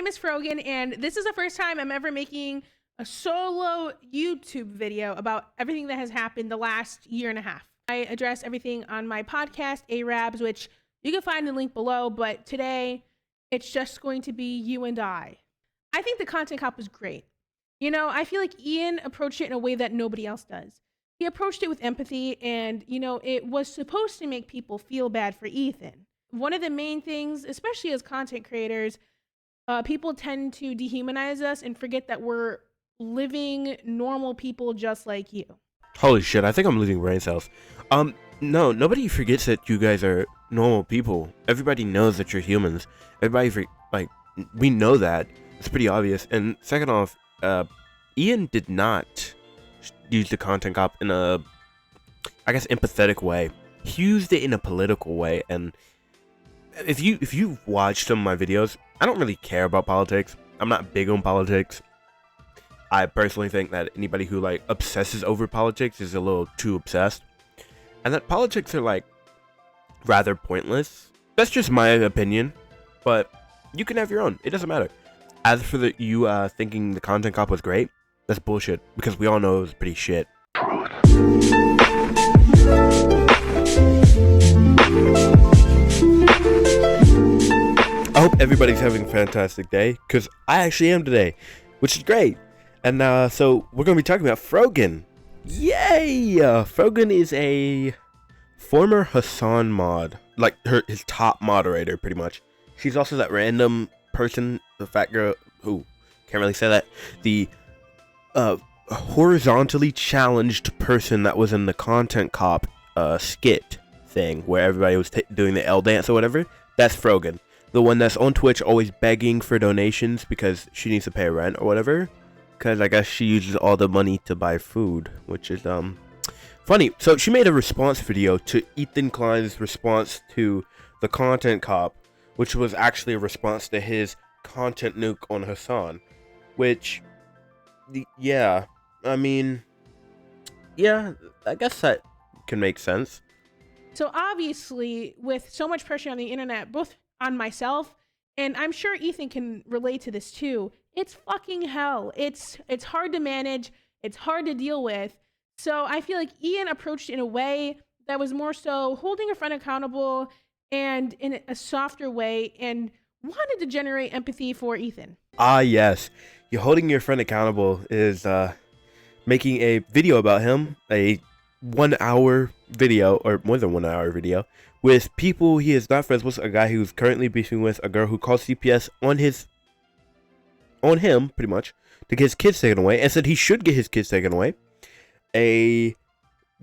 name is Frogan, and this is the first time I'm ever making a solo YouTube video about everything that has happened the last year and a half. I address everything on my podcast, Arabs, which you can find the link below, but today it's just going to be you and I. I think the content cop was great. You know, I feel like Ian approached it in a way that nobody else does. He approached it with empathy, and, you know, it was supposed to make people feel bad for Ethan. One of the main things, especially as content creators, people tend to dehumanize us and forget that we're living normal people just like you. Holy shit, I think I'm losing brain cells. No, nobody forgets that you guys are normal people. Everybody knows that you're humans. We know that. It's pretty obvious. And second off, Ian did not use the content cop in a, I guess, empathetic way. He used it in a political way, and if you've watched some of my videos, I don't really care about politics. I'm not big on politics. I personally think that anybody who obsesses over politics is a little too obsessed, and that politics are rather pointless. That's just my opinion, but you can have your own. It doesn't matter. As for you thinking the content cop was great, that's bullshit, because we all know it was pretty shit. I hope everybody's having a fantastic day, because I actually am today, which is great. And so we're going to be talking about Frogan. Yay! Frogan is a former Hasan mod, his top moderator, pretty much. She's also that random person, the fat girl, who can't really say that, the horizontally challenged person that was in the content cop skit thing, where everybody was doing the L dance or whatever. That's Frogan. The one that's on Twitch always begging for donations because she needs to pay rent or whatever. Because I guess she uses all the money to buy food, which is funny. So she made a response video to Ethan Klein's response to the content cop, which was actually a response to his content nuke on Hasan. Which, yeah, I mean, yeah, I guess that can make sense. So obviously, with so much pressure on the internet, both on myself, and I'm sure Ethan can relate to this too, it's fucking hell. It's hard to manage. It's hard to deal with. So I feel like Ian approached it in a way that was more so holding a friend accountable and in a softer way, and wanted to generate empathy for Ethan. Ah, yes. You're holding your friend accountable is making a video about him, a 1 hour video, or more than 1 hour video, with people he is not friends with, a guy who's currently beefing with a girl who called CPS on him, pretty much, to get his kids taken away, and said he should get his kids taken away. A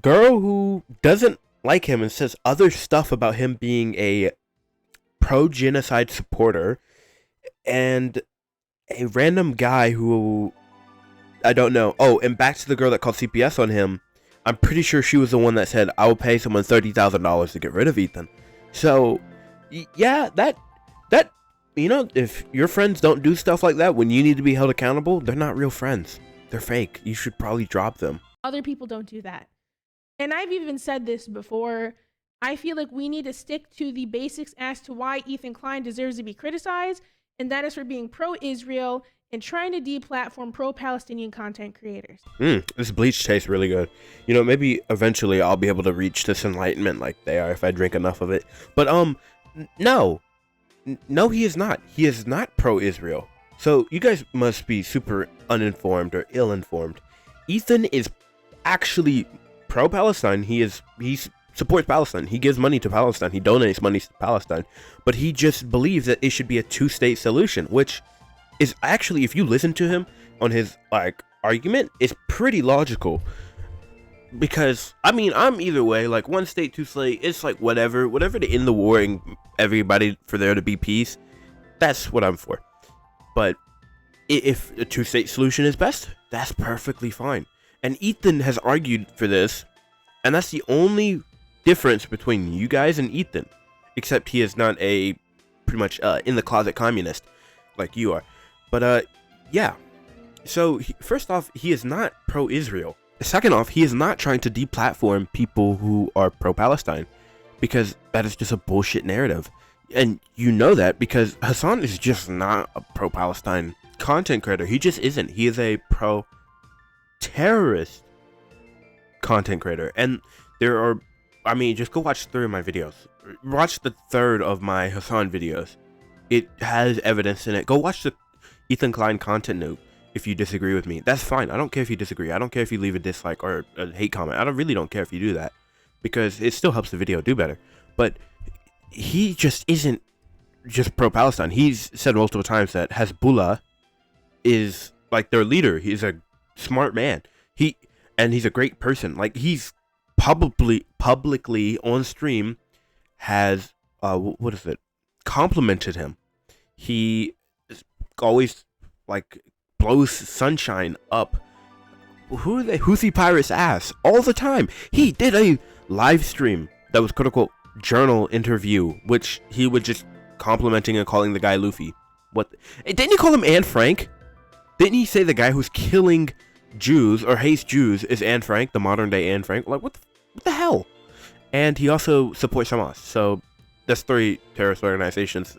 girl who doesn't like him and says other stuff about him being a pro-genocide supporter, and a random guy who I don't know. Oh, and back to the girl that called CPS on him. I'm pretty sure she was the one that said, I will pay someone $30,000 to get rid of Ethan. So, yeah, that, you know, if your friends don't do stuff like that when you need to be held accountable, they're not real friends. They're fake. You should probably drop them. Other people don't do that. And I've even said this before. I feel like we need to stick to the basics as to why Ethan Klein deserves to be criticized, and that is for being pro-Israel and trying to deplatform pro-Palestinian content creators. This bleach tastes really good. You know, maybe eventually I'll be able to reach this enlightenment like they are if I drink enough of it. But no, he is not. He is not pro-Israel. So you guys must be super uninformed or ill-informed. Ethan is actually pro-Palestine. He supports Palestine. He gives money to Palestine. He donates money to Palestine. But he just believes that it should be a two-state solution, which is actually, if you listen to him on his argument, it's pretty logical. Because I mean, I'm either way, one state, two state, it's whatever to end the war and everybody for there to be peace. That's what I'm for. But if a two-state solution is best, that's perfectly fine. And Ethan has argued for this, and that's the only difference between you guys and Ethan, except he is not a pretty much in the closet communist like you are. But yeah, so first off, he is not pro-Israel. Second off, he is not trying to deplatform people who are pro-Palestine, because that is just a bullshit narrative. And you know that because Hasan is just not a pro-Palestine content creator. He just isn't. He is a pro-terrorist content creator. And there are, I mean, just go watch 3 of my videos. Watch the 3rd of my Hasan videos. It has evidence in it. Go watch the Ethan Klein content note if you disagree with me. That's fine. I don't care if you disagree. I don't care if you leave a dislike or a hate comment. I really don't care if you do that because it still helps the video do better. But he just isn't just pro-Palestine. He's said multiple times that Hezbollah is like their leader. He's a smart man. He's a great person. Like he's publicly on stream has complimented him. He always like blows sunshine up who are they Houthi pirates ass all the time. He did a live stream that was quote unquote journal interview, which he was just complimenting and calling the guy Luffy. What didn't he call him Anne Frank? Didn't he say the guy who's killing Jews or hates Jews is Anne Frank, the modern day Anne Frank? Like what the hell? And he also supports Hamas. So that's 3 terrorist organizations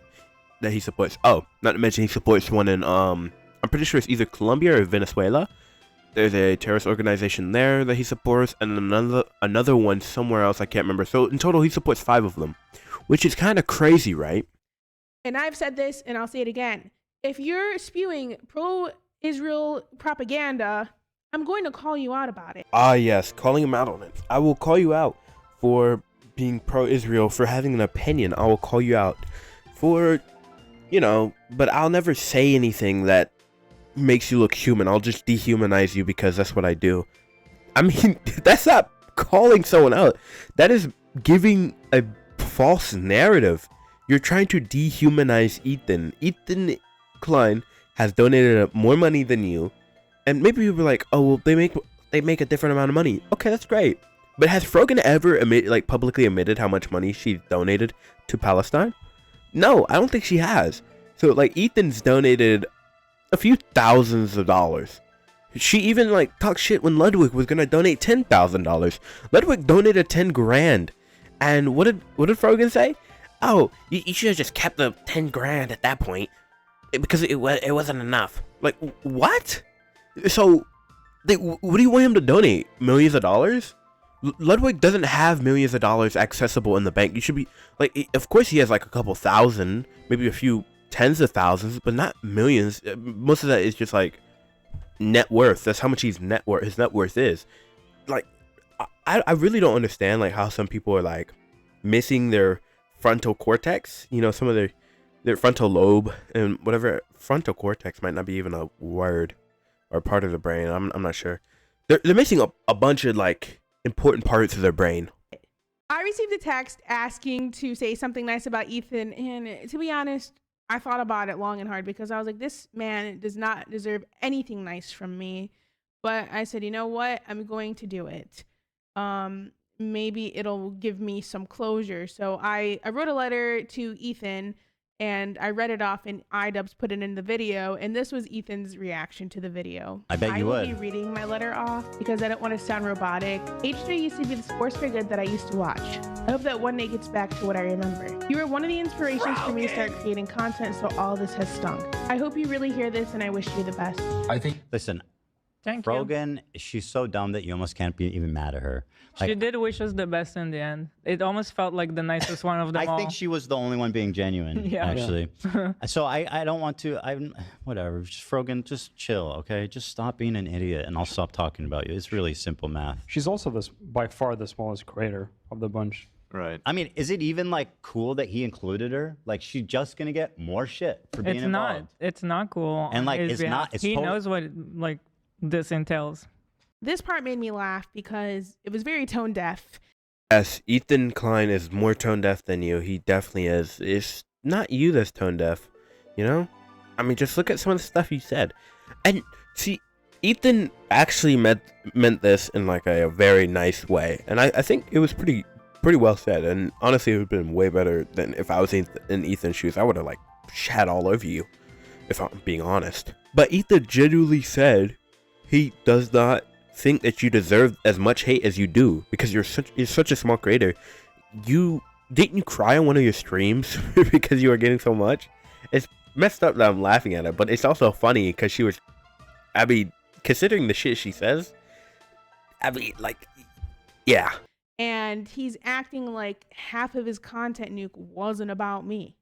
that he supports. Oh, not to mention he supports one in I'm pretty sure it's either Colombia or Venezuela. There's a terrorist organization there that he supports, and another one somewhere else I can't remember. So in total he supports 5 of them, which is kind of crazy, right? And I've said this and I'll say it again. If you're spewing pro-Israel propaganda, I'm going to call you out about it. Ah, yes, calling him out on it. I will call you out for being pro-Israel, for having an opinion. I will call you out for, but I'll never say anything that makes you look human. I'll just dehumanize you because that's what I do. I mean, that's not calling someone out. That is giving a false narrative. You're trying to dehumanize Ethan. Ethan Klein has donated more money than you. And maybe you'll be like, oh, well, they make a different amount of money. Okay, that's great. But has Frogan ever publicly admitted how much money she donated to Palestine? No, I don't think she has. So Ethan's donated a few thousands of dollars. She even talked shit when Ludwig was gonna donate $10,000. Ludwig donated 10 grand. And what did Frogan say? Oh, you should have just kept the 10 grand at that point because it wasn't enough. Like what? So, what do you want him to donate? Millions of dollars? Ludwig doesn't have millions of dollars accessible in the bank. You should be of course he has a couple thousand, maybe a few tens of thousands, but not millions. Most of that is just net worth. That's how much his net worth is. I really don't understand how some people are missing their frontal cortex. Some of their frontal lobe and whatever. Frontal cortex might not be even a word or part of the brain. I'm not sure. They're missing a bunch of important parts of their brain. I received a text asking to say something nice about Ethan, and to be honest, I thought about it long and hard because I was like, this man does not deserve anything nice from me. But I said, you know what? I'm going to do it. Maybe it'll give me some closure. So I wrote a letter to Ethan and I read it off, and iDubbbz put it in the video, and this was Ethan's reaction to the video. I bet you would. I will be reading my letter off because I don't want to sound robotic. H3 used to be the sports for good that I used to watch. I hope that one day gets back to what I remember. You were one of the inspirations for me to start creating content, so all this has stunk. I hope you really hear this, and I wish you the best. Listen, Thank Frogan, she's so dumb that you almost can't be even mad at her. you. She did wish us the best in the end. It almost felt like the nicest one of them all. I think she was the only one being genuine, Yeah. actually. So I don't want to, whatever, just Frogan, just chill, okay? Just stop being an idiot and I'll stop talking about you. It's really simple math. She's also by far the smallest creator of the bunch. Right. I mean, is it even cool that he included her? She's just gonna get more shit for being involved. It's not cool. And on his it's behalf. not, it's he totally... knows what this entails. This part made me laugh because it was very tone deaf. Yes, Ethan Klein is more tone deaf than you. He definitely is. It's not you that's tone deaf, I mean, just look at some of the stuff you said. And see, Ethan actually meant this in a very nice way. And I think it was pretty well said. And honestly, it would have been way better than if I was in Ethan's shoes. I would have shat all over you, if I'm being honest. But Ethan genuinely said he does not think that you deserve as much hate as you do because you're such a small creator. You didn't you cry on one of your streams because you were getting so much? It's messed up that I'm laughing at it, but it's also funny because she was, I mean, considering the shit she says, I mean, like, yeah. And he's acting like half of his content nuke wasn't about me.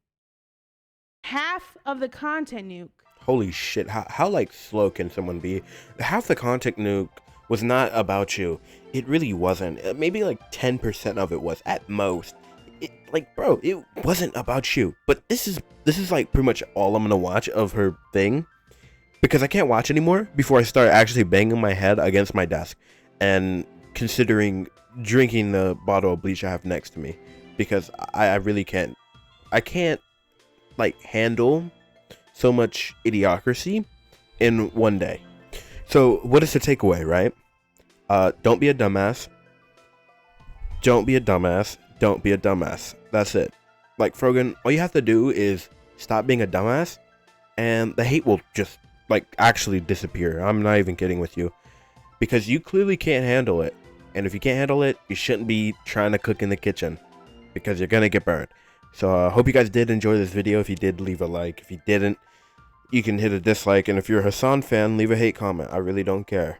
Half of the content nuke. Holy shit, how like slow can someone be? Half the content nuke was not about you. It really wasn't. Maybe like 10% of it was at most. Like, bro, it wasn't about you. But this is like pretty much all I'm gonna watch of her thing, because I can't watch anymore before I start actually banging my head against my desk and considering drinking the bottle of bleach I have next to me, because I really can't. I can't like handle so much idiocracy in one day. So what is the takeaway, right? Don't be a dumbass. Don't be a dumbass. Don't be a dumbass. That's it. Like, Frogan, all you have to do is stop being a dumbass, and the hate will just like actually disappear. I'm not even kidding with you, because you clearly can't handle it. And if you can't handle it, you shouldn't be trying to cook in the kitchen, because you're gonna get burned. So I hope you guys did enjoy this video. If you did, leave a like. If you didn't, you can hit a dislike. And if you're a Hasan fan, leave a hate comment. I really don't care.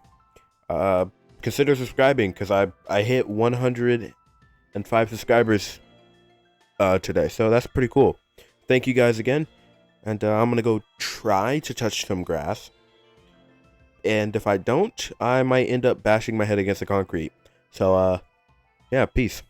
Consider subscribing, because I hit 105 subscribers today. So that's pretty cool. Thank you guys again. And I'm going to go try to touch some grass. And if I don't, I might end up bashing my head against the concrete. So, yeah, peace.